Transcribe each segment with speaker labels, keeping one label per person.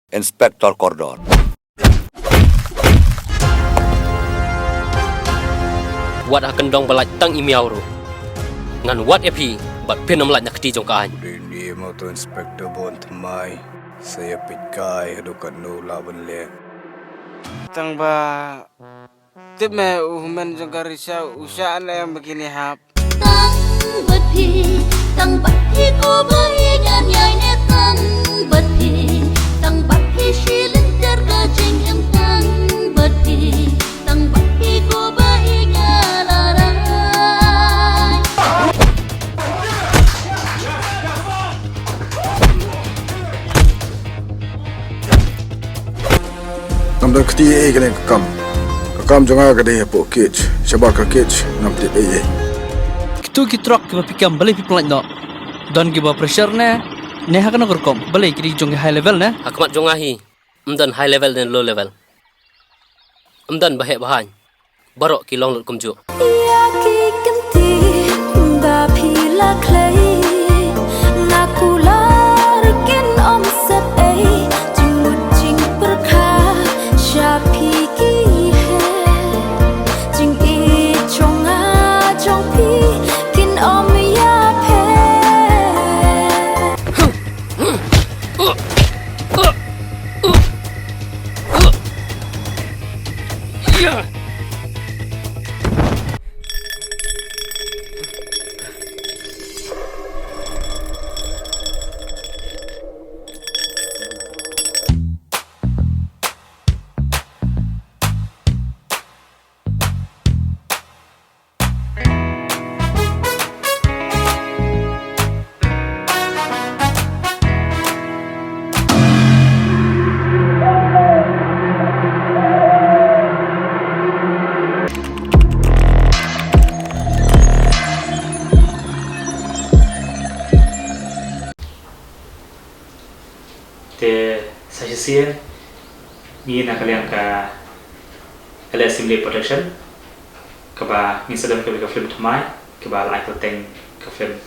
Speaker 1: Inspektor Kordon.
Speaker 2: Wat akan dong balai tang imiau ru. Ngan wat epi bat penam laj nak ti jong ka an.
Speaker 3: Ini motor inspektor bon temai. Saya pikai adukan no lawan le.
Speaker 4: Tang ba tip me umen jong karisa usaha na yang begini hap.
Speaker 5: Tang bát hi ko bai nyan nhai ne tang bát hi shilin ter ka jeng em tang bát hi ko bai nyalarai.
Speaker 3: Namda keti kene kakam jonga kade po kich coba ka kich namti
Speaker 6: Tu kitrok ke pikam balai people like no. Don give pressure ne hakan korkom balai kiri jong high level ne.
Speaker 2: Hakmat jong ahi. High level dan low level. Bahek bahan. Barok ki long lut kumju.
Speaker 5: Ya ki kenti ba phila clay nakula rikin om sep ai jingmut jing perkha shapi ki hai jing e chonga chong pi kin om ya phe.
Speaker 7: Te saja ni nak kalian ka assembly protection kaba ni sedang ke film thamai kaba lai teng ke film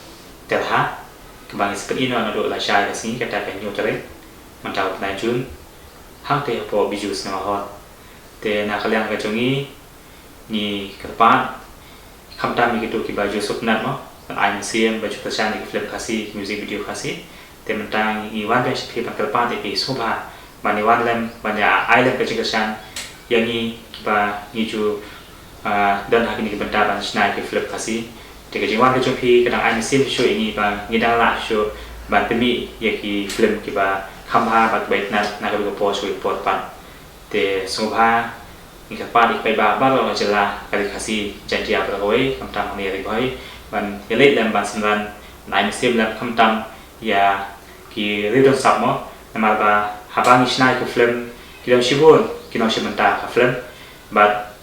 Speaker 7: telha kaba ni seperti ini anu la shai ka sini kata ka nyotare mantau na jun hang te po bijus na ho te nak kalian ka jongi ni ke depan khamta mi gitu kiba Yusuf nat mo ai museum baju kesan di film kasih music video kasih tentang iwan dan seperti pangkalpan di Subha, maniwan lem banyak island kecil-kecilan yang ini kita niju dan hari ini kita ban senai ke flip kasih. Jika jiwan kecumpi kadang ai mesin show ini ban ngidang lah show ban temi yang ki film kita khamha bat baik nak kita post report pan. Te Subha ni kapan ikai ba lo jelah kali kasih janji apa koi kamtam ni ari koi ban yelit lem ban sembilan ai mesin lem kamtam ya ki ridon sapmo nama ba habang isnai ke film kidon shibun kidon shibenta ke film but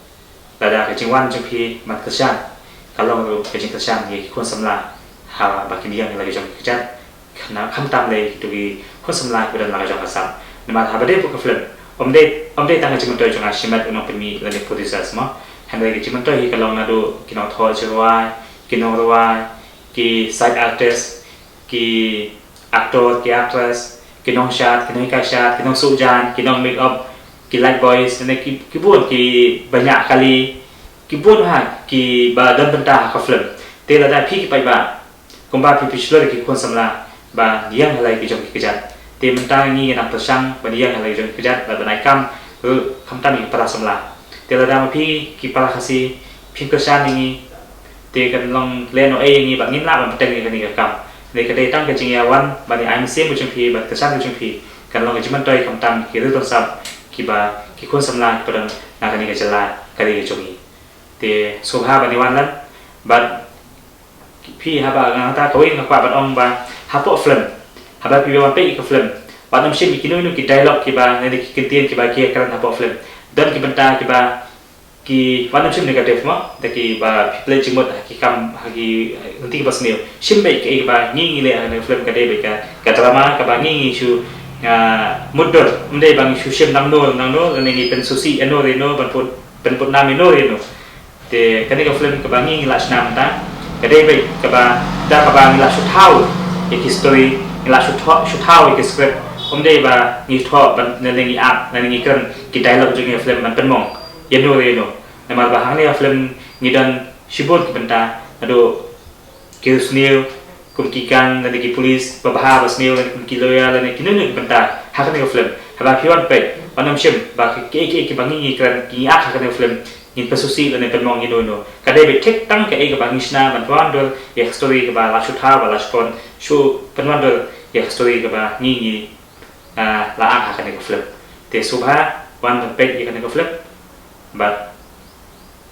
Speaker 7: dada ke jingwan jengpi mat kesan kalau ke jing kesan ye kon samla ha ba kin yang lagi jong kejan kana khamtam le tu ki kon samla ke dan lagi jong kasam nama habade pu ke film omde tang jing mentoi jong ashimat uno pemi le producer mo handai ke jing mentoi kalau nado kino tho chwa kino rwa ki side artist ki aktor, ki actress, ki nong shot, ki nong ikat shot, ki nong sujan, ki nong make up, ki light boys, dan ki pun ki banyak kali ki pun ki ba dan benda ka film. Te la da pi ki pai ba. Komba pi slur ki kon samla ba diang halai ki jong ki kejat. Te mentang ni nak pesang ba diang halai jong ki kejat ba banai kam kam tam ki para samla. Te la da ma pi ki para khasi pi kesan ni te kan long leno ni ba ngin la ba peteng ni ka kam. Để cái đây tăng cái trình yawan bani ai xem một chương phim bật cái sang một chương phim cần lo cái chúng tôi không tam cái thứ tôn sập khi bà khi khuôn xâm lai pada nak cái này cái jalan cái chung ini thì số ha bani wan lắm bật phi ha bà ngang ta kawin ngakwa bật ông bà hapo film ha bà phi wan pe cái film bật ông xem cái nu cái dialog cái bà này cái tiền cái bà kia kan hapo film dan cái benda cái bà ki wanam sim negatif mo taki ba play jimot ki kam hagi nanti bas neo sim baik ke ba ngi le ana film ka de ka drama ka ba ngi su mudor mde bang su sim nang no ni pen susi eno reno ban put nam eno reno te kani ka film ka ba ngi la snam ta ka de baik ka ba da ka ba ngi la su thau ki story ngi la su thau ki script deh ba ni thọ ban nengi ap nengi kan ki dialog jeng film ban penmong yeno reno nama ba hang ne film ni dan shibot ki benta ado ki snil kum ki kan nengi polis babaha ba snil kum ki lawyer nengi kinunu benta hak ne film haba piwan pe banam shim ba ki bangi kan ki ap hak ne film in pesusi dan penmong yeno no kadai be tek tang ke ga bangi sna ban tuan dol ya story ga ba la shutha ba la spon shu penwan dol ya story ga ba ni la hak ne film te subha wan pek ya ne film but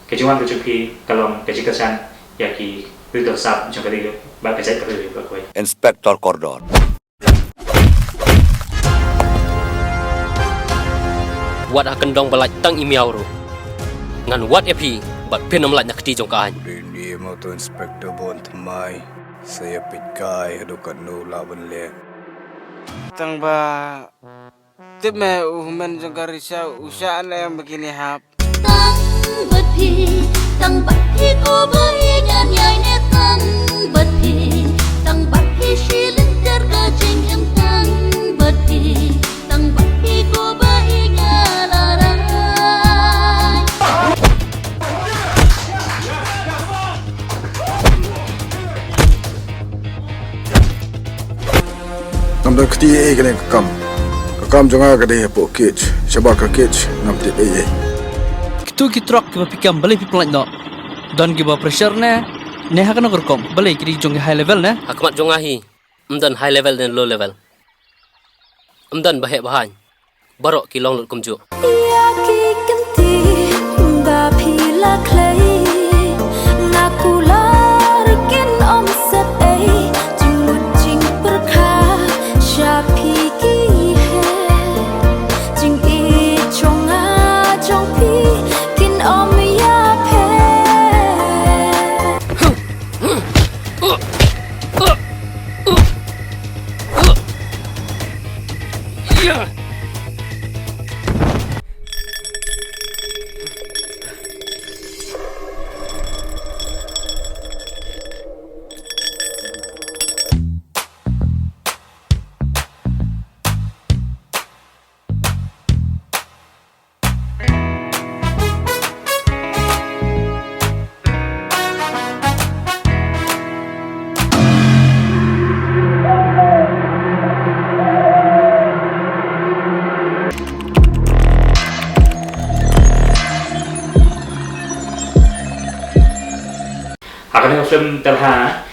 Speaker 7: kejuan kejupi kalong kejikasan ya ki rido sab jong kali ba kejai perlu ba koi
Speaker 1: Inspektor Kordon.
Speaker 2: Wat akan dong balai tang imiau ru. Ngan wat epi bat penam laj nak ti jong ka an.
Speaker 3: Rini mau tu inspektor bon mai saya pit kai adukan no laban le.
Speaker 4: Tang ba tip me men jong karisa usaan yang begini hap.
Speaker 5: Tăng bát hi cô bơi nhan nhai nè tăng bát hi shi linh ter ka jing em tăng bát hi cô bơi nhan la la.
Speaker 3: Nam dah keti kene kakam jangan kade po kich sebab kich nam ti
Speaker 6: Kitu kitrok kiba pikam balai pi pelan no. Don kiba pressure ne hakan gerkom balai kiri jong high level ne.
Speaker 2: Hakmat jong ahi. Amdan high level dan low level. Amdan bahek bahan. Barok ki long lut kumju.
Speaker 5: Ya ki kenti ba phila clay nakular kin om set ai jimut jing perkha shapi ki hai jing e chonga chong pi kin om ya phe.
Speaker 7: Akan film terha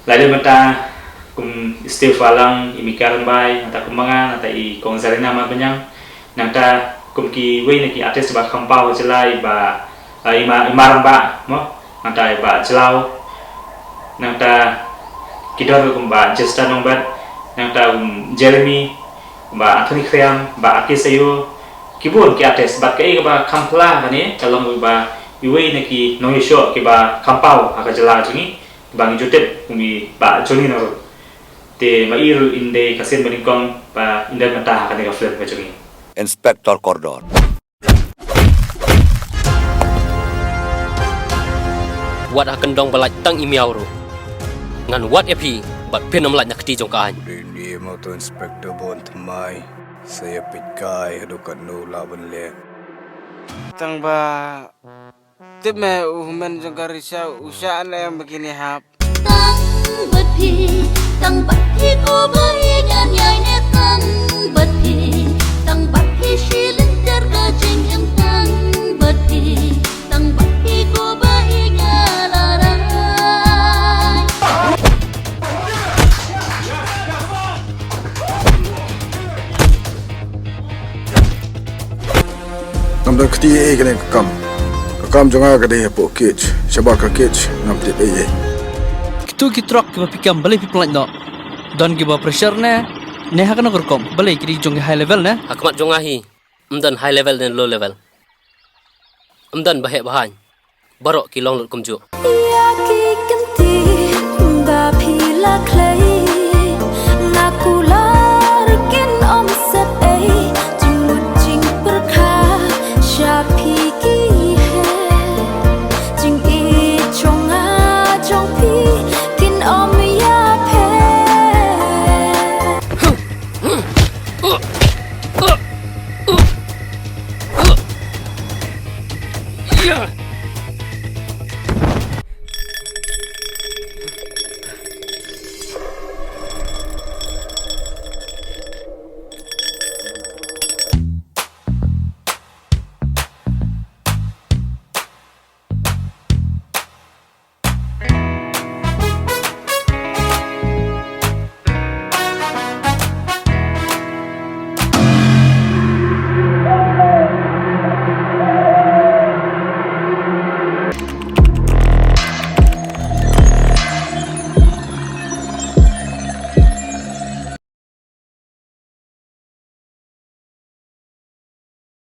Speaker 7: lalu mata kum Steve Falang imikar bai ata kumangan ata I kongsalena ma banyang nangta kum ki wei ki artis ba khampau jelai ba imarang ba mo ata ba jelau nangta kidor kum ba Justin Nongbat nangta Jeremy ba Anthony Kriam ba Akis Ayu kibun ki artis ba kai ba khampla kani kalong ba iwe neki nongi show ke ba kampau aka jela jingi bangi jutep umi ba joni noro te mairu inde kasen beningkong ba inde mata aka nega flirt bajungi
Speaker 1: Inspektor Kordon.
Speaker 2: Wat akan dong balai tang imiau ru. Ngan wat epi bat penam laj nak ti jong ka an.
Speaker 3: Rini mau tu inspektor bon mai saya pit kai adukan no laban le.
Speaker 4: Tang ba tip me men jong karisa usaan yang begini hap.
Speaker 5: Tăng bát hi cô bơi nhan nhai nè tăng bát hi shi linh ter ka jing em tăng bát hi cô bơi nhan la la.
Speaker 3: Nam dah keti kene kakam jangan kade po kich sebab kich nam ti
Speaker 6: Kitu kitrok kiba pikam balai pi pelan no. Don kiba pressure ne hakan gerkom balai kiri jong high level ne.
Speaker 2: Hakmat jong ahi. Amdan high level dan low level. Amdan bahek bahan. Barok ki long lut kumju.
Speaker 5: Ya ki kenti ba phila clay